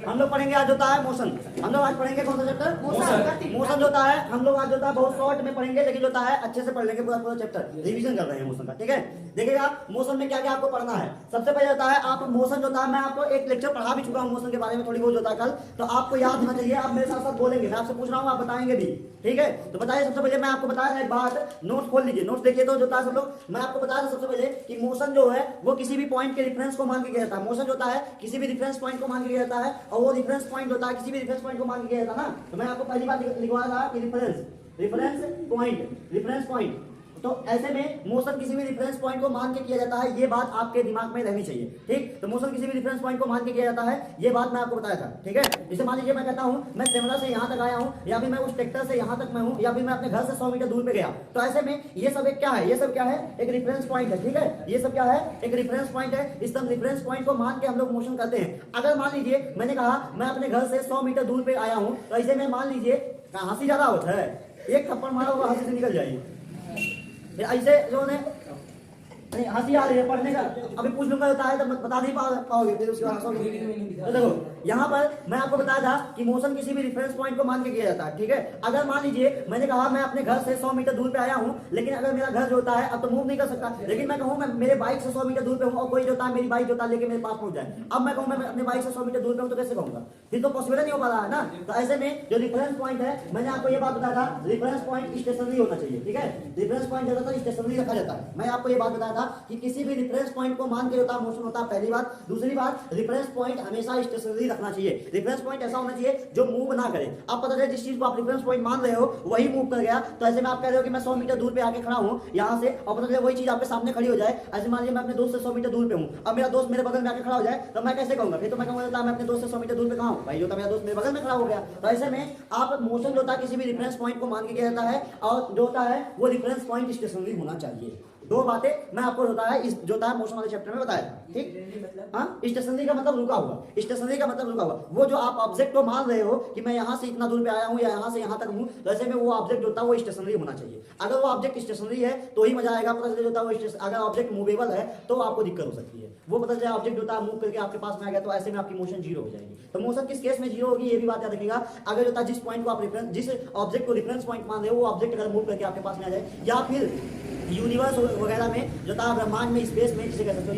हम लोग पढ़ेंगे आज होता है मोशन। हम लोग आज पढ़ेंगे कौन सा चैप्टर? मोशन होता है। हम लोग आज होता है बहुत शॉर्ट में पढ़ेंगे, लेकिन होता है अच्छे से पढ़ लेंगे पूरा पूरा चैप्टर, रिवीजन कर रहे हैं मोशन का, ठीक है। देखिएगा मोशन में क्या क्या आपको पढ़ना है। सबसे पहले होता है आप मोशन होता है, मैं आपको एक लेक्चर पढ़ा भी चुका हूँ मोशन के बारे में, थोड़ी बहुत होता है कल, तो आपको याद होना चाहिए। आप मेरे साथ साथ बोलेंगे, मैं आपसे पूछ रहा हूँ, आप बताएंगे भी, ठीक है। तो बताइए सबसे पहले मैं आपको बताया एक बात, नोट्स खोल लीजिए, नोट्स देखिए तो जो होता है सब लोग। मैं आपको बताया था सबसे पहले कि मोशन जो है वो किसी भी पॉइंट के रेफरेंस को मान के किया जाता है। मोशन होता है किसी भी रेफरेंस पॉइंट को मान के किया जाता है, और वो रेफरेंस पॉइंट होता है किसी भी रेफरेंस पॉइंट को मान के किया जाता है ना। तो मैं आपको पहली बात लिखवा रहा कि रेफरेंस पॉइंट। तो ऐसे में मोशन किसी भी रेफरेंस पॉइंट को मान के किया जाता है, ये बात आपके दिमाग में रहनी चाहिए, ठीक। तो मोशन किसी भी रेफरेंस पॉइंट को मान के किया जाता है, ये बात मैं आपको बताया था, ठीक है। जैसे मान लीजिए मैं कहता हूं मैं शिमला से यहां तक आया हूं, या फिर मैं उस ट्रैक्टर से यहां तक मैं हूं, या फिर मैं अपने घर से 100 मीटर दूर पे गया, तो ऐसे में ये सब एक क्या है, ये सब क्या है, एक रेफरेंस पॉइंट है, ठीक है। ये सब क्या है, एक रेफरेंस पॉइंट है। इस सब रेफरेंस पॉइंट को मान के हम लोग मोशन करते हैं। अगर मान लीजिए मैंने कहा मैं अपने घर से 100 मीटर दूर पे आया हूं, तो ऐसे में मान लीजिए हंसी ज्यादा होता है, एक थप्पड़ मारा होगा हंसी से निकल जाएगी, ऐसे जो है हंसी आ रही है पढ़ने का, अभी पूछ लूंगा होता है तो बता नहीं पाओगे, फिर उसके बाद हंसोगे। तो देखो यहाँ पर मैं आपको बताया था कि मोशन किसी भी रेफरेंस पॉइंट को मान के किया जाता है, ठीक है। अगर मान लीजिए मैंने कहा मैं अपने घर से 100 मीटर दूर पे आया हूँ, लेकिन अगर मेरा घर जो होता है अब तो मूव नहीं कर सकता, लेकिन मैं कहूँ मैं मेरे बाइक से 100 मीटर दूर पे हूँ और कोई जो होता है मेरी बाइक जो होता है लेके मेरे पास पहुंच जाए, अब मैं कहूँ मैं अपने बाइक से 100 मीटर दूर पे हूँ, तो कैसे कहूँगा, फिर तो पॉसिबल नहीं हो पा रहा है ना। तो ऐसे में जो रेफरेंस पॉइंट है, मैंने आपको ये बात बताया था, रेफरेंस पॉइंट स्टेशनरी होना चाहिए, ठीक है। रेफरेंस पॉइंट ज्यादातर स्टेशनरी रखा जाता है। मैं आपको ये बात बताया था कि किसी भी रेफरेंस पॉइंट को मान के होता है मोशन होता है, पहली बात। दूसरी बात, रेफरेंस पॉइंट हमेशा स्टेशनरी रखना चाहिए। रेफरेंस पॉइंट ऐसा होना चाहिए जो मूव ना करे। आप पता चले जिस चीज को आप रेफरेंस पॉइंट मान रहे हो वही मूव कर गया, तो ऐसे में आप कह रहे हो कि मैं 100 मीटर दूर पे आके खड़ा हूं यहां से, और पता चले वही चीज आपके सामने खड़ी हो जाए। ऐसे मान लीजिए मैं अपने दोस्त से 100 मीटर दूर पे हूं, अब मेरा दोस्त मेरे बगल में आके खड़ा हो जाए, तो मैं कैसे कहूंगा, फिर तो मैं कहूंगा मैं अपने दोस्त से 100 मीटर दूर पे कहां हूं, भाई जो था मेरा दोस्त मेरे बगल में खड़ा हो गया। तो ऐसे में आप मोशन जो होता है किसी भी रेफरेंस पॉइंट को मान के किया जाता है, और जो होता है वो रेफरेंस पॉइंट स्टेशनरी होना चाहिए। दो बातें मैं आपको होता है इस जो होता है मोशन वाले चैप्टर में बताया, ठीक। हाँ, स्टेशनरी का मतलब रुका हुआ, स्टेशनरी का मतलब रुका हुआ, वो जो आप ऑब्जेक्ट को मान रहे हो कि मैं यहाँ से इतना दूर पे आया हूँ या यहाँ से यहाँ तक हूँ, तो ऐसे में वो ऑब्जेक्ट होता है वो स्टेशनरी होना चाहिए। अगर वो ऑब्जेक्ट स्टेशनरी है तो ही मजा आएगा, पता चले होता है वो अगर ऑब्जेक्ट मूवेबल है तो आपको दिक्कत हो सकती है। वो पता चले ऑब्जेक्ट होता है मूव करके आपके पास में आ गया, तो ऐसे में आपकी मोशन जीरो हो जाएगी। तो मोशन किस केस में जीरो होगी ये भी बात याद रखिएगा। अगर होता है जिस पॉइंट को आप रेफरेंस, जिस ऑब्जेक्ट को रेफरेंस पॉइंट मान रहे हो वो ऑब्जेक्ट अगर मूव करके आपके पास में आ जाए, या फिर यूनिवर्स वगैरह में जो था ब्रह्मांड में स्पेस में जिसे कह सकते हो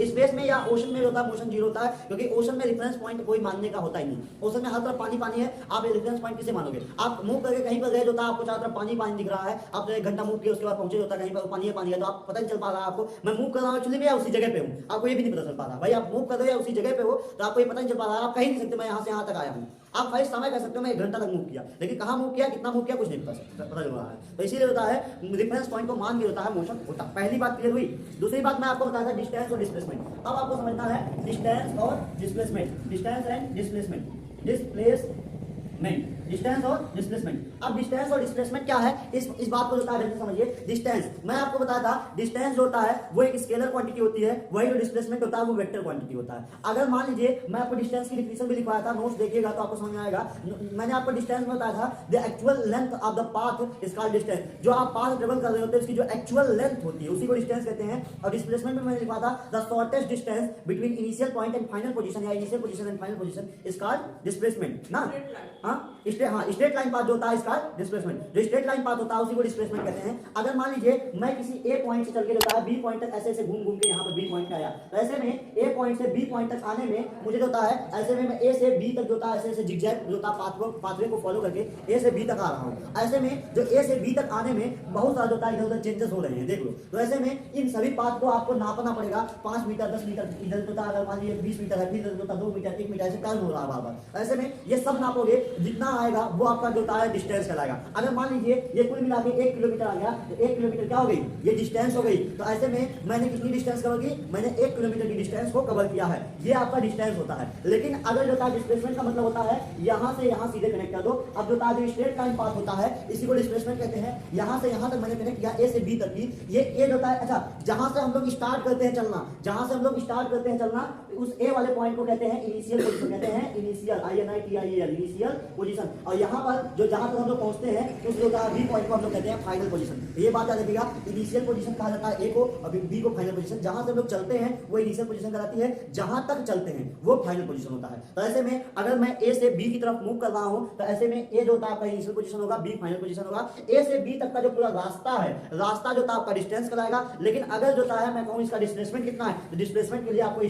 स्पेस में या ओशन में होता है मोशन जीरो होता है, क्योंकि ओशन में रेफरेंस पॉइंट कोई मानने का होता ही नहीं। ओशन में हर तरफ पानी पानी है, आप रेफरेंस पॉइंट किसे मानोगे। आप मूव करके कहीं पर गए, जो था आपको चारों तरफ पानी पानी दिख रहा है, आप एक घंटा मूव किया उसके बाद पहुंचे, होता है कहीं पर पानी है, तो आप पता नहीं चल पा रहा है आपको मैं मूव कर रहा हूँ एक्चुअली में या उसी जगह पे हूँ, आपको ये भी नहीं पता चल पा रहा। भाई आप मूव कर रहे हो या उसी जगह पे हो, तो आपको ये पता नहीं चल पा रहा, आप कहीं नहीं सकते मैं यहाँ से यहाँ तक आया हूँ। आप भाई समय कह सकते हो मैं 1 घंटा तक मूव किया, लेकिन कहाँ मूव किया, कितना मूव किया, कुछ नहीं पता चल रहा है। तो इसीलिए होता है रेफरेंस पॉइंट को मान के होता है मोशन होता है। पहली बात क्लियर हुई। दूसरी बात मैं आपको बताया था डिस्टेंस और डिस्प्लेसमेंट। अब आपको समझना है डिस्टेंस और displacement, distance and displacement, distance और डिस्प्लेसमेंट। अब डिस्टेंस और डिस्प्लेसमेंट क्या है, इस बात को जो है समझिए। डिस्टेंस मैं आपको बताया था, डिस्टेंस जो होता है वो एक स्केलर क्वांटिटी होती है, वही जो डिस्प्लेसमेंट होता है वो वेक्टर क्वांटिटी होता है। अगर मान लीजिए मैं आपको डिस्टेंस की डिफिनेशन भी लिखवाया था, नोट्स देखिएगा तो आपको समझ में आएगा। मैंने आपको डिस्टेंस में बताया था the actual length of the path is called distance. जो आप पाथ ट्रेवल कर रहे होते हैं उसकी जो एक्चुअल लेंथ होती है उसी को डिस्टेंस कहते हैं। और डिस्प्लेसमेंट में मैंने लिखा था the shortest distance between initial point and final position, या initial position and final position is called displacement ना। स्ट्रेट लाइन पाथ जो होता है इसका डिस्प्लेसमेंट, जो स्ट्रेट लाइन पाथ होता है उसी को डिस्प्लेसमेंट कहते हैं। अगर मान लीजिए मैं किसी ए पॉइंट से चल के जाता है बी पॉइंट तक, ऐसे घूम घूम के यहाँ पर बी पॉइंट पे आया, तो ऐसे में ए पॉइंट से बी पॉइंट तक आने में मुझे जो होता है, ऐसे में मैं ए से बी तक जो होता है ऐसे ऐसे जिगजैग जो होता है पाथवे को फॉलो करके ए से बी तक आ रहा हूँ। ऐसे में जो ए से बी तक आने में बहुत सारा जो होता है इधर उधर चेंजेस हो रहे हैं, देख लो। तो ऐसे में इन सभी पाथ को आपको नापना पड़ेगा, 5 मीटर 10 मीटर इधर होता है, अगर मान लीजिए 20 मीटर है, फिर इधर होता 2 मीटर 1 मीटर, ऐसे टर्न हो रहा है बार बार। ऐसे में ये सब नापोगे, जितना आएगा वो आपका जो होता है डिस्टेंस कहलाएगा। अगर मान लीजिए ये कुल मिला के 1 किलोमीटर आ गया, तो 1 किलोमीटर क्या हो गई, ये डिस्टेंस हो गई। तो ऐसे में मैंने कितनी डिस्टेंस कवर की, मैंने 1 किलोमीटर की डिस्टेंस को कवर किया है, ये आपका डिस्टेंस होता है। लेकिन अगर जो डिस्प्लेसमेंट का मतलब होता है यहाँ से यहाँ सीधे कनेक्ट कर दो। अब जो स्ट्रेट लाइन पाथ होता है इसी को डिस्प्लेसमेंट कहते हैं। यहाँ से यहाँ तक मैंने कनेक्ट किया ए से बी तक की, ये ए होता है। अच्छा, जहां से हम लोग स्टार्ट करते हैं चलना, जहां से हम लोग स्टार्ट करते हैं चलना, उस ए वाले पॉइंट को कहते हैं इनिशियल पोजीशन, कहते हैं इनिशियल, INITIAL, इनिशियल पोजीशन। और यहाँ पर जो जहां तक हम लोग पहुंचते हैं उस बी पॉइंट को हम लोग कहते हैं फाइनल पोजीशन। ये बात याद रखिएगा, इनिशियल पोजीशन कहा जाता है ए को, और बी को फाइनल पोजीशन। जहां से हम लोग चलते हैं वो इनिशियल पोजीशन कहलाती है, जहां तक चलते हैं वो फाइनल पोजीशन होता है। तो ऐसे में अगर मैं ए से बी की तरफ मूव कर रहा हूं तो ऐसे में ए जो होता है आपका इनिशियल पोजीशन होगा, बी फाइनल पोजीशन होगा। ए से बी तक का जो पूरा रास्ता है, रास्ता जो होता है आपका डिस्टेंस कहलाएगा। लेकिन अगर जो होता है मैं कहूं इसका डिस्प्लेसमेंट कितना है, तो डिस्प्लेसमेंट के लिए आपको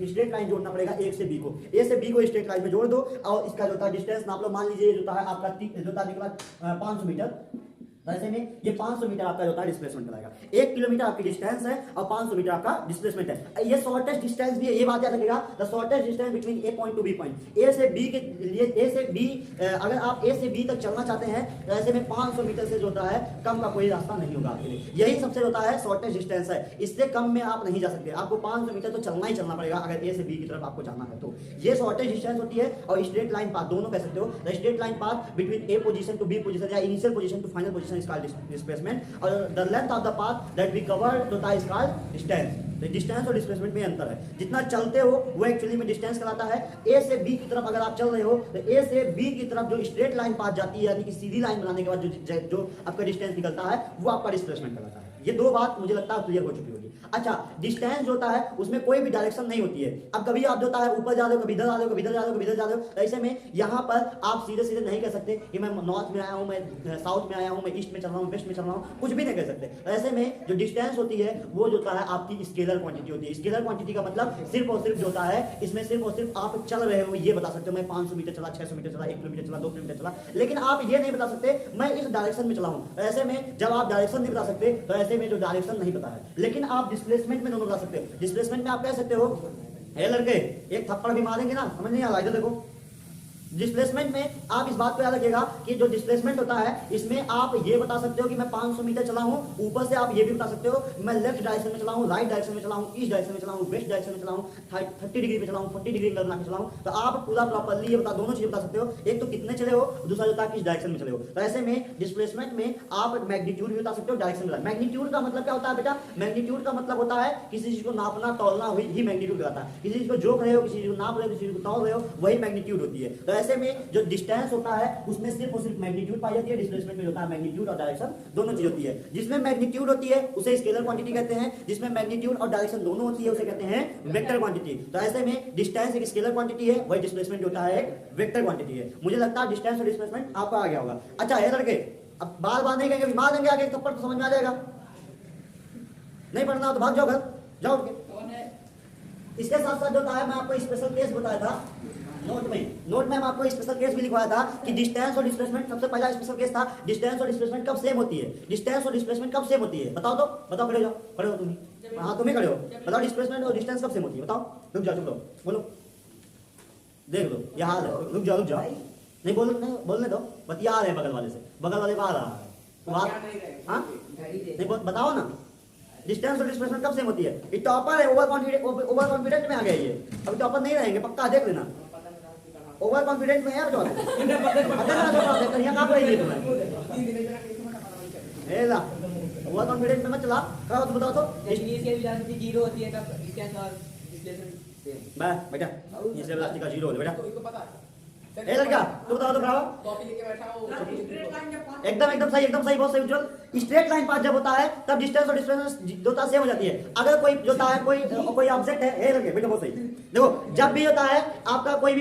स्ट्रेट लाइन जोड़ना पड़ेगा ए से बी को। ए से बी को स्ट्रेट लाइन में जोड़ दो और इसका जो होता है डिस्टेंस नाप लो। मान लीजिए जो होता है आपका जो होता है 500 मीटर। ऐसे में ये 500 मीटर आपका जो होता है डिस्प्लेसमेंट कराएगा। 1 किलोमीटर आपकी डिस्टेंस है और 500 मीटर आपका डिस्प्लेसमेंट है। ये शॉर्टेस्ट डिस्टेंस भी है, ये बात याद रखिएगा, the shortest distance between A point to B point. A से बी के लिए, ए से बी, अगर आप ए से बी तक चलना चाहते हैं तो ऐसे में 500 मीटर से जो होता है कम का कोई रास्ता नहीं होगा आपके लिए। यही सबसे होता है शॉर्टेस्ट डिस्टेंस है, इससे कम में आप नहीं जा सकते। आपको 500 मीटर तो चलना ही चलना पड़ेगा अगर ए से बी की तरफ आपको जाना है तो। ये शॉर्टेस्ट डिस्टेंस होती है। और स्ट्रेट लाइन पाथ दोनों कह सकते हो, the straight line path between A position to B position या initial position to final position is called displacement. और the length of the path that we cover होता है इज कॉल्ड डिस्टेंस। तो distance और डिस्प्लेसमेंट में अंतर है, जितना चलते हो वो एक्चुअली में डिस्टेंस कहलाता है। ए से बी की तरफ अगर आप चल रहे हो तो ए से बी की तरफ जो स्ट्रेट लाइन पाथ जाती है, यानी कि सीधी लाइन बनाने के बाद जो आपका डिस्टेंस निकलता है वो आपका डिस्प्लेसमेंट कहलाता है। ये दो बात मुझे लगता है क्लियर हो चुकी होगी। अच्छा, डिस्टेंस जो होता है उसमें कोई भी डायरेक्शन नहीं होती है। अब कभी आप जो होता है ऊपर जा रहे हो, कभी इधर जा रहे हो, कभी इधर जा रहे हो, कभी इधर जा रहे हो। ऐसे में यहाँ पर आप सीधे सीधे नहीं कह सकते कि मैं नॉर्थ में आया हूँ, मैं साउथ में आया हूँ, मैं ईस्ट में चल रहा हूँ, वेस्ट में चल रहा हूँ, कुछ भी नहीं कह सकते। ऐसे में जो डिस्टेंस होती है वो जो होता है आपकी स्केलर क्वांटिटी होती है। स्केलर क्वांटिटी का मतलब सिर्फ और सिर्फ जो होता है, इसमें सिर्फ और सिर्फ आप चल रहे हो ये बता सकते हो, मैं 500 मीटर चला, 600 मीटर चला, 1 किलोमीटर चला, 2 किलोमीटर चला। लेकिन आप ये नहीं बता सकते मैं इस डायरेक्शन में चला हूँ। ऐसे में जब आप डायरेक्शन नहीं बता सकते तो ऐसे में जो डायरेक्शन नहीं पता है, लेकिन आप डिस्प्लेसमेंट में दोनों बता सकते हो। डिस्प्लेसमेंट में आप कह सकते हो, ए लड़के एक थप्पड़ भी मारेंगे ना, समझ नहीं आ रहा, इधर देखो। डिस्प्लेसमेंट में आप इस बात को याद रखिएगा कि जो डिस्प्लेसमेंट होता है इसमें आप ये बता सकते हो कि मैं 500 मीटर चला हूं। ऊपर से आप ये भी बता सकते हो मैं लेफ्ट डायरेक्शन में चला हूं, राइट डायरेक्शन में चला हूं, ईस्ट डायरेक्शन में चला हूं, वेस्ट डायरेक्शन में चला हूं, 30 डिग्री पे चला हूं, 40 डिग्री बना के चला हूं। तो आप पूरा प्रॉपर्ली ये दोनों चीजें बता सकते हो, एक तो कितने चले हो, दूसरा होता है किस डायरेक्शन में चले हो। तो ऐसे में डिस्प्लेसमेंट में आप मैग्नीट्यूड भी बता सकते हो, डायरेक्शन भी। मैग्नीट्यूड का मतलब क्या होता है बेटा? मैग्नीट्यूड का मतलब होता है किसी चीज को नापना तौलना ही मैग्नीट्यूड कहलाता है। किसी चीज को जोक रहे हो, किसी चीज को नाप रहे हो, किसी चीज को तौल रहे हो, वही मैग्नीट्यूड होती है। तो ऐसे में जो डिस्टेंस होता है उसमें सिर्फ और सिर्फ मैग्नीट्यूड पाई जाती है। डिस्प्लेसमेंट में होता है मैग्नीट्यूड और डायरेक्शन दोनों चीज होती है। जिसमें मैग्नीट्यूड होती है उसे स्केलर क्वांटिटी कहते हैं, जिसमें मैग्नीट्यूड और डायरेक्शन दोनों होती है उसे कहते हैं वेक्टर क्वांटिटी। तो ऐसे में डिस्टेंस एक स्केलर क्वांटिटी है, वही डिस्प्लेसमेंट होता है एक वेक्टर क्वांटिटी है। मुझे लगता है डिस्टेंस और डिस्प्लेसमेंट आपका आ गया होगा। अच्छा ये लड़के अब बार बार नहीं कहेंगे, मार देंगे आगे थप्पड़ तो समझ में आ जाएगा। नहीं पढ़ना तो भाग जाओ घर, जाओ उठ के। इसके साथ साथ जो था मैं आपको स्पेशल केस बताया था नोट में हम आपको स्पेशल केस भी लिखवाया था कि डिस्टेंस और डिस्प्लेसमेंट। सबसे पहला स्पेशल केस था डिस्टेंस और डिस्प्लेसमेंट कब सेम होती है। डिस्टेंस और डिस्प्लेसमेंट कब सेम होती है बताओ तो, बताओ, खड़े हो जाओ, खड़े हो तुम। हाँ तुम ही खड़े हो, बताओ डिस्प्लेसमेंट और डिस्टेंस कब सेम होती है बताओ। रुक जाओ, चुप रहो, बोलो, देख लो ये हाल है। रुक जाओ नहीं बोलने दो, बतिया रहे बगल वाले से, बगल वाले बाहर आ रहा है। हाँ नहीं बताओ ना, डिस्टेंस और डिस्प्लेसमेंट कब सेम होती है। ये टॉपर है, ओवर कॉन्फिडेंट में आ गया ये, अभी टॉपर नहीं रहेंगे पक्का, देख लेना। ओवर कॉन्फिडेंट में यार जो ओवर कॉन्फिडेंट में मत चला। क्या तो बताओ तो जीरो होती है तब डिस्टेंस और डिस्प्लेसमेंट सेम। बेटा इससे वेलोसिटी का जीरो हो बेटा, इसको पता है। ए लड़का तू बताओ तो ब्रावो, कॉपी लेके बैठा हो। एकदम सही, बहुत सही उज्जवल। स्ट्रेट लाइन पाथ जब होता है तब डिस्टेंस और डिस्प्लेसमेंट जो सेम हो जाती है। अगर कोई जो होता है कोई ऑब्जेक्ट है, ए लड़के बेटा बहुत सही, देखो जब भी होता है आपका कोई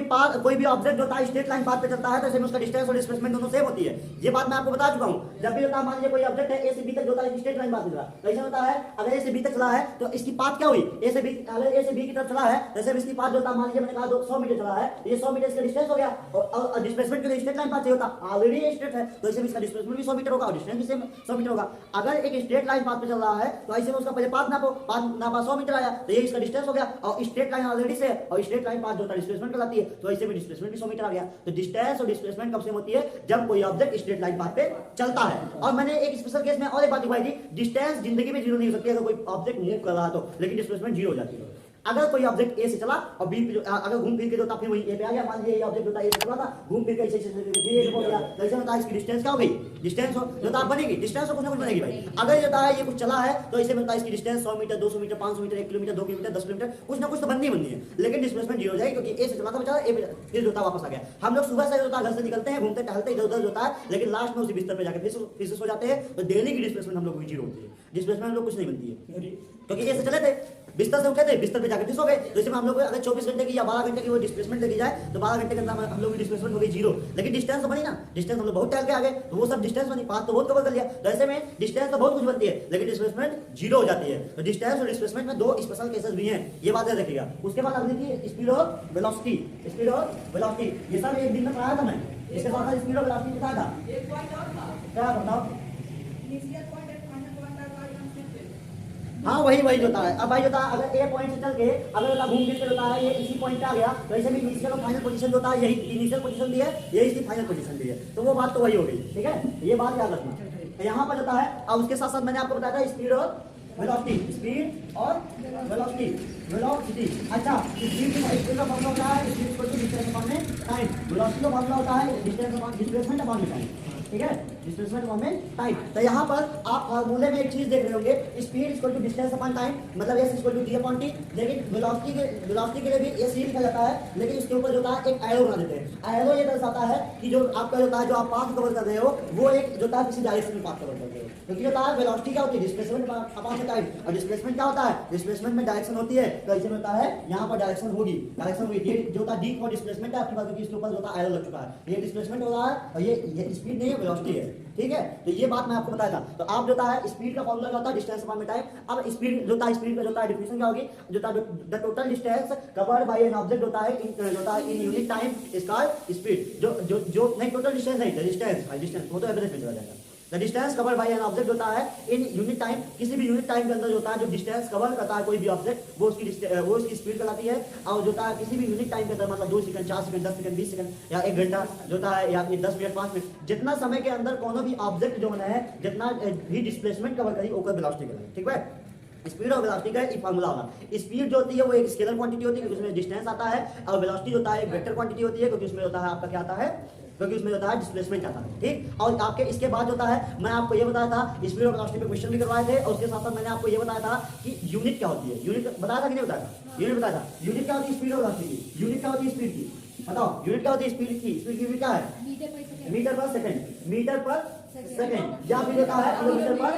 भी ऑब्जेक्ट होता है स्ट्रेट लाइन पाथ पे चलता है तो उसका डिस्टेंस और डिस्प्लेसमेंट दोनों सेम होती है। ये बात मैं आपको बता चुका हूं। जब भी होता है मान लीजिए कोई ऑब्जेक्ट है ए से बी तक होता है स्ट्रेट लाइन पाथ चल रहा है, तो ऐसा होता है अगर ए से बी तक चला है तो इसकी पाथ क्या हुई, ए से बी, अगर ए से बी की तरफ चला है तो इसकी पाथ जो होता है मान लीजिए मैंने कहा 100 मीटर चला है, ये 100 मीटर इसका डिस्टेंस हो गया। और डिस्प्लेसमेंट के लिए स्ट्रेट लाइन पाथ चाहिए होता, ऑलरेडी स्ट्रेट है तो इससे इसका डिस्प्लेसमेंट भी 100 मीटर होगा और डिस्टेंस भी 100 मीटर होगा। अगर एक स्ट्रेट लाइन पाथ पे चल रहा है तो ऐसे में उसका पहले पाथ नापा 100 मीटर आया तो ये इसका डिस्टेंस हो गया और स्ट्रेट लाइन ऑलरेडी से, और स्ट्रेट लाइन पाथ जो होता है डिस्प्लेसमेंट कहलाती है, तो ऐसे में डिस्प्लेसमेंट भी 100 मीटर आ गया। तो डिस्टेंस और डिस्प्लेसमेंट कब सेम होती है, जब कोई ऑब्जेक्ट स्ट्रेट लाइन पाथ पे चलता है। और मैंने एक स्पेशल केस में और एक बात दिखाई थी, डिस्टेंस जिंदगी में जीरो नहीं हो सकती अगर कोई ऑब्जेक्ट मूव कर रहा तो, लेकिन डिस्प्लेसमेंट जीरो हो जाती है। अगर कोई ऑब्जेक्ट ए से चला और बी अगर घूम फिर के होता फिर वही ए पे आ गया, मान लीजिए ये ऑब्जेक्ट होता ए से चला था, घूम फिर के ऐसे फिर ए पे हो गया, तो ऐसे होता है इसकी डिस्टेंस क्या हो गई, डिस्टेंस होता है बनेगी, डिस्टेंस तो कुछ ना कुछ बनेगी भाई। अगर ये होता है ये कुछ चला है तो ऐसे बनता है इसकी distance 100 metre 200 metre 500 metre 1 kilometre 2 kilometre 10 kilometre, कुछ ना कुछ तो बननी है, लेकिन डिस्प्लेसमेंट जीरो हो जाएगी क्योंकि ए से चला था बेचारा, ए पे फिर होता वापस आ गया। हम लोग सुबह से होता घर से निकलते हैं, घूमते टहलते इधर उधर होता है, लेकिन लास्ट में उसी बिस्तर पे जाकर फिर से सो जाते हैं, तो डेली की डिस्प्लेसमेंट हम लोग की जीरो होती है, डिस्प्लेसमेंट हम लोग कुछ नहीं बनती है, क्योंकि ए से चले थे, बिस्तर से उठे थे, बिस्तर पे जाकर फिर सो गए। तो इसमें हम लोग अगर 24 घंटे की या 12 घंटे की वो डिस्प्लेसमेंट देखी जाए तो 12 घंटे के अंदर हम लोग की डिस्प्लेसमेंट हो गई जीरो, लेकिन डिस्टेंस तो बनी ना, डिस्टेंस हम लोग बहुत टहल के आ गए, तो वो सब डिस्टेंस बनी, पाथ तो बहुत कवर कर लिया। तो ऐसे में डिस्टेंस तो बहुत कुछ बनती है, लेकिन डिस्प्लेसमेंट जीरो हो जाती है। तो डिस्टेंस और डिस्प्लेसमेंट में दो स्पेशल केसेस भी हैं, ये बात याद रखिएगा। उसके बाद अगली थी स्पीड और वेलोसिटी, स्पीड और वेलोसिटी, ये सब एक दिन में पढ़ाया था मैं, इसके साथ स्पीड और वेलोसिटी बताया था। एक पॉइंट और था, क्या बताओ? Initial point and final point are हाँ वही होता है। अब भाई होता है अगर ए पॉइंट से चल के अगर होता घूम फिर के होता है ये इसी पॉइंट पे आ गया, तो ऐसे भी इनिशियल और फाइनल पोजीशन होता है, यही इनिशियल पोजीशन भी है, यही इसकी फाइनल पोजीशन भी है, तो वो बात तो वही हो गई, ठीक है, ये बात याद रखना। यहाँ पर होता है, अब उसके साथ साथ मैंने आपको बताया था स्पीड और वेलोसिटी, स्पीड और वेलोसिटी, वेलोसिटी। अच्छा, स्पीड का फॉर्मूला होता है speed equal to distance upon में टाइम, वेलोसिटी का फॉर्मूला होता है डिस्टेंस अपॉन डिस्प्लेसमेंट अपॉन में टाइम, ठीक है, डिस्प्लेसमेंट अपॉन में टाइम। तो यहाँ पर आप फार्मूले में एक चीज देख रहे होंगे, speed equal to distance upon time, मतलब s equal to d upon t, लेकिन वेलोसिटी के लिए भी s ही लिखा जाता है, लेकिन उसके ऊपर जो होता है एक एरो बना देते हैं। एरो ये दर्शाता है कि जो आपका होता है जो आप पाथ कवर कर रहे हो वो एक जो होता है किसी डायरेक्शन में पाथ कवर कर रहे हो, क्योंकि होता है वेलोसिटी क्या होती है डिस्प्लेसमेंट अपॉन टाइम, और डिस्प्लेसमेंट क्या होता है डिस्प्लेसमेंट में डायरेक्शन होती है, तो ऐसे में होता है यहाँ पर डायरेक्शन होगी, डायरेक्शन होगी, ये जो होता है d और डिस्प्लेसमेंट है आपके पास, क्योंकि इसके ऊपर जो होता है एरो लग चुका है, ये डिस्प्लेसमेंट हो रहा है और ये स्पीड नहीं है वेलोसिटी है, ठीक है। तो ये बात मैं आपको बताया था। तो आप जो है स्पीड का फॉर्मूला क्या होता है डिस्टेंस अपॉन में टाइम। अब स्पीड जो होता है स्पीड का जो होता है डेफिनेशन क्या होगी, जो होता है the total distance covered by an object होता है in unit time is called speed. जो नहीं टोटल डिस्टेंस नहीं, डिस्टेंस वो तो एवरेज में चला जाएगा। The distance covered by an object होता है इन यूनिट टाइम, किसी भी यूनिट टाइम के अंदर जो होता है जो डिस्टेंस कवर करता है कोई भी ऑब्जेक्ट वो उसकी स्पीड कहलाती है। और जो होता है किसी भी यूनिट टाइम के अंदर मतलब 2 सेकंड 4 सेकंड 10 सेकंड 20 सेकंड या 1 घंटा जो होता है या 10 मिनट 5 मिनट, जितना समय के अंदर कोनो भी ऑब्जेक्ट जो है जितना भी डिस्प्लेसमेंट कवर करी ओकर वेलोसिटी कहलाती है, ठीक है। स्पीड और वेलोसिटी का एक फार्मूला होगा। स्पीड जो होती है वो एक स्केलर क्वांटिटी होती है क्योंकि उसमें डिस्टेंस आता है, और वेलोसिटी होता है एक वेक्टर क्वांटिटी होती है क्योंकि उसमें होता है आपका क्या आता है, क्योंकि उसमें होता है डिस्प्लेसमेंट आता है, ठीक। और आपके इसके बाद होता है मैं आपको ये बताया था स्पीड और वेलोसिटी पे क्वेश्चन भी करवाए थे, और उसके साथ साथ मैंने आपको ये बताया था कि यूनिट क्या होती है, यूनिट बताया था कि नहीं बताया था, यूनिट बताया था। यूनिट क्या होती है स्पीड और वेलोसिटी की, यूनिट क्या होती है स्पीड की, बताओ यूनिट क्या होती है स्पीड की, स्पीड की यूनिट क्या है मीटर पर सेकंड, मीटर पर सेकंड, या फिर होता है किलोमीटर पर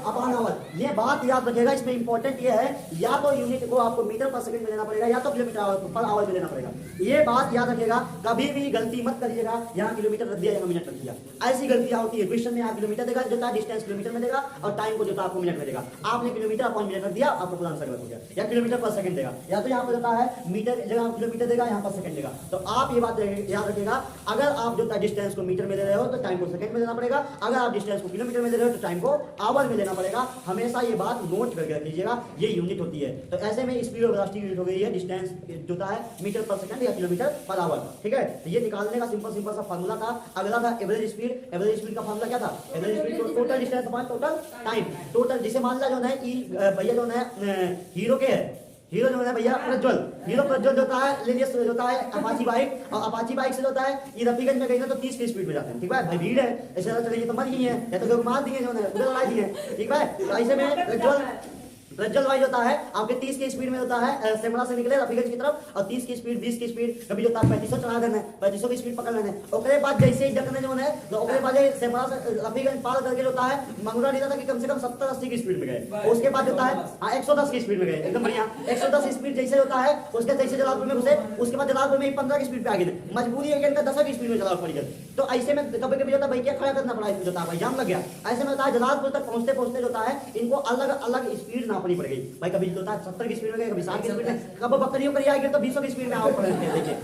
अपॉन आवर। ये बात याद रखिएगा, इसमें इंपॉर्टेंट ये है या तो यूनिट को आपको मीटर पर सेकंड में लेना पड़ेगा या तो किलोमीटर पर आवर में लेना पड़ेगा। ये बात याद रखिएगा, कभी भी गलती मत करिएगा यहाँ किलोमीटर रख दिया यहाँ मिनट रख दिया, ऐसी गलतियां होती है। क्वेश्चन में यहाँ किलोमीटर देगा जो था डिस्टेंस किलोमीटर में देगा और टाइम को जो था आपको मिनट में देगा, आपने किलोमीटर अपॉन मिनट रख दिया आपका पूरा आंसर गलत हो गया। या किलोमीटर पर सेकंड देगा, या तो यहाँ पर होता है मीटर जगह किलोमीटर देगा यहाँ पर सेकंड देगा। तो आप ये बात याद रखिएगा, अगर आप जो डिस्टेंस को मीटर में ले रहे हो तो टाइम को सेकंड में लेना पड़ेगा, अगर आप डिस्टेंस को किलोमीटर में ले रहे हो तो टाइम को आवर में लेना पड़ेगा। हमेशा ये बात नोट करके रख लीजिएगा, ये यूनिट होती है। तो ऐसे में स्पीड और वेलोसिटी यूनिट हो गई है डिस्टेंस जो होता है मीटर पर सेकंड या किलोमीटर पर आवर, ठीक है। तो ये निकालने का सिंपल सा फार्मूला था। अगला था एवरेज स्पीड। एवरेज स्पीड का फार्मूला क्या था, average speed total distance upon total time, total जिसे मान ला जो है भैया जो है हीरो के है, हीरो जो है भैया प्रज्वल, हीरो प्रज्वल जो होता है लेलियस जो होता है अपाची बाइक, और अपाची बाइक से जो होता है ये रफीगंज में गई ना तो 30 की स्पीड में जाते हैं, ठीक है भाई। भीड़ है ऐसे चलेंगे तो मर गई है या तो लोग मार दिए जो है उधर लड़ाई दिए, ठीक है। तो ऐसे में प्रज्वल भाई होता है आपके 30 की स्पीड में होता है सेमड़ा से निकले रफीगंज की तरफ, और 30 की स्पीड 20 की स्पीड कभी होता है 3500 चला देना, 3500 की स्पीड पकड़ लेना। ओकरे बाद जैसे ही डकने जो है तो ओकरे बाद सेमड़ा से रफीगंज पार करके होता है मंगूरा नहीं था कि कम से कम 70-80 की स्पीड में गए। उसके बाद होता है 110 की स्पीड में गए, एकदम बढ़िया 110 स्पीड जैसे होता है उसके जैसे जलालपुर में घुसे, उसके बाद जलालपुर में 15 की स्पीड पे आ गए, मजबूरी है कि 10 की स्पीड में जलालपुर पड़ गए। तो ऐसे में कभी कभी होता है भैया खड़ा करना पड़ा, जो था भाई जाम लग गया। ऐसे में होता है जलालपुर तक पहुंचते पहुंचते होता है इनको अलग अलग स्पीड नापनी पड़ गई भाई, कभी होता है 70 की स्पीड में गए, कभी 60 की स्पीड में, कब बकरियों पर आएगी तो 20 की स्पीड में आओ पड़े देखिए,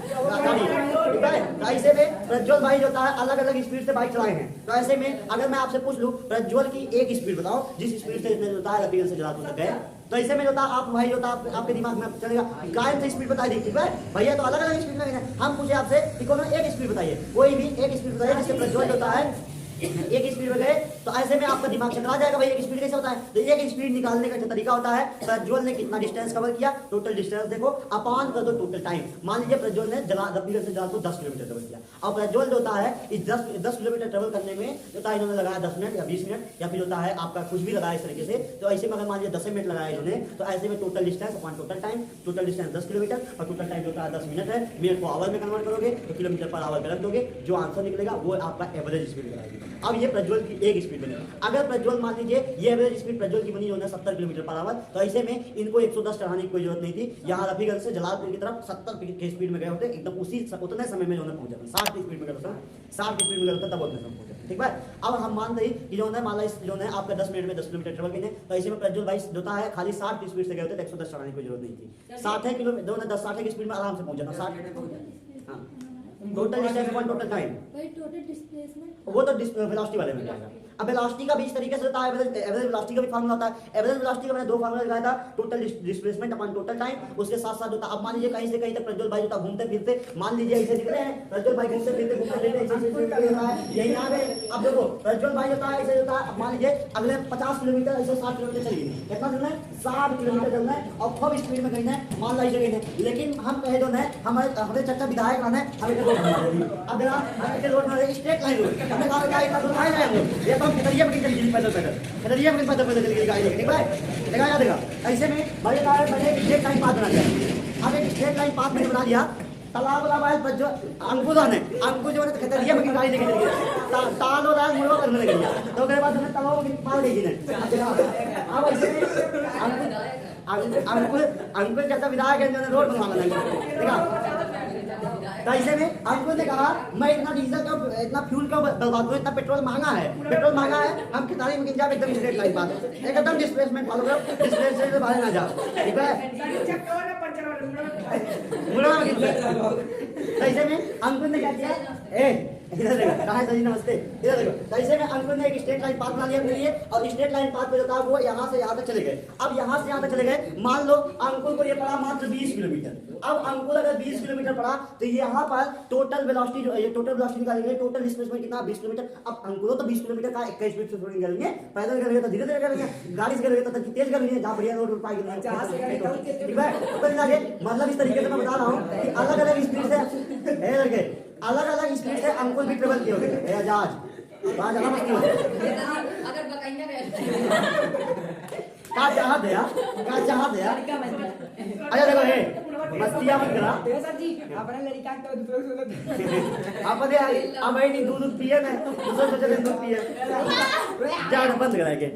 ठीक है। ऐसे में प्रज्वल भाई जो है अलग अलग स्पीड से बाइक चलाए हैं। तो ऐसे में अगर मैं आपसे पूछ लूं प्रज्वल की एक स्पीड बताओ जिस स्पीड से इसने होता है रफीगंज से जलालपुर तक गए, तो ऐसे में होता है आप भाई होता है आपके दिमाग में चलेगा गायब से स्पीड बताई दी है भैया, तो अलग अलग स्पीड में हम पूछे आपसे कि कोनो एक स्पीड बताइए, कोई भी एक स्पीड बताइए जिससे प्रज्वल होता है एक स्पीड में गए तो ऐसे में आपका दिमाग चकरा जाएगा भाई एक स्पीड कैसे होता है। तो एक स्पीड निकालने का जो तरीका होता है, प्रज्वल ने कितना डिस्टेंस कवर किया, टोटल डिस्टेंस देखो अपान कर दो टोटल टाइम। मान लीजिए प्रज्वल ने रत्तीगढ़ से जलालपुर 10 किलोमीटर ट्रेवल किया, और प्रज्वल जो होता है इस 10 किलोमीटर ट्रेवल करने में जो होता है इन्होंने लगाया 10 मिनट या 20 मिनट या फिर होता है आपका कुछ भी लगाया इस तरीके से। तो ऐसे में अगर मान लीजिए 10 मिनट लगाया इन्होंने, तो ऐसे में total distance upon total time, total distance 10 kilometre और टोटल टाइम जो होता है 10 मिनट है। मिनट को आवर में कन्वर्ट करोगे तो किलोमीटर पर आवर गलत दोगे, जो आंसर निकलेगा वो आपका एवरेज स्पीड कराएगी। अब ये प्रज्वल की एक स्पीड बनी। अगर प्रज्वल मान लीजिए ये एवरेज स्पीड प्रज्वल की बनी जो है 70 किलोमीटर पर आवर, तो ऐसे में इनको 110 चढ़ाने की कोई जरूरत नहीं थी। यहाँ रफीगंज से जलालपुर की तरफ 70 की स्पीड में गए होते, एकदम उसी उतने समय में जो है पहुंच जाते, 60 की स्पीड में गए होते, 60 की स्पीड में गए होते तब उतने समय पहुंच जाते। ठीक है, अब हम मानते ही कि जो है मान लो जो है आपका 10 मिनट में 10 किलोमीटर ट्रेवल किए, तो ऐसे में प्रज्वल भाई जो है खाली 60 की स्पीड से गए होते, 110 चढ़ाने की कोई जरूरत नहीं थी। 60 किलोमीटर 60 की स्पीड में आराम से पहुंच जाता, 60। हाँ, total distance upon total time, total displacement वो तो वेलोसिटी वाले में जाएगा। अब वेलोसिटी का भी इस तरीके से होता है, एवरेज वेलोसिटी का भी फार्मूला होता है। एवरेज वेलोसिटी का मैंने दो फार्मूला लगाया था, total displacement upon total time, उसके साथ साथ होता है। अब मान लीजिए कहीं से कहीं तक प्रज्वल भाई होता घूमते फिरते, मान लीजिए ऐसे दिख रहे हैं प्रज्वल भाई घूमते फिरते यही आ गए। अब देखो प्रज्वल भाई होता है ऐसे होता है, मान लीजिए अगले 50 किलोमीटर ऐसे 60 किलोमीटर चलिए, कितना चलना है 60 किलोमीटर चलना है और खूब स्पीड में गई है, मान लीजिए गई है। लेकिन हम कहे जो है हमारे चर्चा विधायक है हमें रोड बना देगी। अब देखा हमें रोड बना स्ट्रेट लाइन रोड, हमने कहा क्या इतना दूर खाए जाएंगे, ये तो हम खतरिया में चल पैदल खतरिया में पैदल चल गई गाड़ी लेके। ठीक है, देखा याद देखा ऐसे में भाई कहा है मैंने स्ट्रेट लाइन पाथ बना दिया। अब एक स्ट्रेट लाइन पाथ मैंने बना दिया, तालाब वाला बाल पर जो अंकुश है अंकुश जो है खतरिया में गाड़ी लेके चल गई, ताल हो रहा मुड़वा करने लग गया। तो उसके बाद हमने तालाब में पाल देखी ने। अब ऐसे अंकुश जैसा विधायक है जो रोड बनवा लगा, देखा। तो ऐसे में अंकुश ने कहा मैं इतना डीजल का इतना फ्यूल का बर्बाद हूँ, इतना पेट्रोल महंगा है, पेट्रोल महंगा है, हम खितानी में जाओ एकदम स्ट्रेट लाइन बात एकदम डिस्प्लेसमेंट फॉलो करो, डिस्प्लेसमेंट से बाहर ना जाओ। ठीक है, ऐसे में अंकुश ने क्या किया, इधर देखो कहाँ है सजी नमस्ते, इधर देखो। ऐसे में अंकुश ने एक स्ट्रेट लाइन पाथ बना लिया अपने लिए, और स्ट्रेट लाइन पाथ पे जो था वो यहाँ से यहाँ तक चले गए। अब यहाँ से यहाँ तक चले गए, मान लो अंकुश को ये पड़ा मात्र 20 किलोमीटर। अब अंकुश अगर 20 किलोमीटर पड़ा तो यहाँ पर टोटल वेलोसिटी जो ये टोटल वेलोसिटी निकालेंगे, टोटल डिस्प्लेसमेंट कितना 20 किलोमीटर। अब अंकुश तो 20 किलोमीटर का 21 स्पीड से थोड़ी निकालेंगे, पैदल करेंगे तो धीरे धीरे करेंगे, गाड़ी से करेंगे तो तेज करेंगे, जहाँ बढ़िया रोड पाएगी। ठीक है, मतलब इस तरीके से मैं बता रहा हूँ कि अलग अलग स्पीड से अलग अलग स्पीड से अंकुश भी ट्रेवल किए होंगे। आजाद वहाँ जाना मत अगर बकाइंदा क्या चाहत है यार, क्या चाहत है यार। अच्छा देखो हे मस्तियाँ मत करा सर जी अपना लड़का तो दूसरे अब नहीं दूध पिए ना दूसरे दूध पिए जान बंद कराएंगे।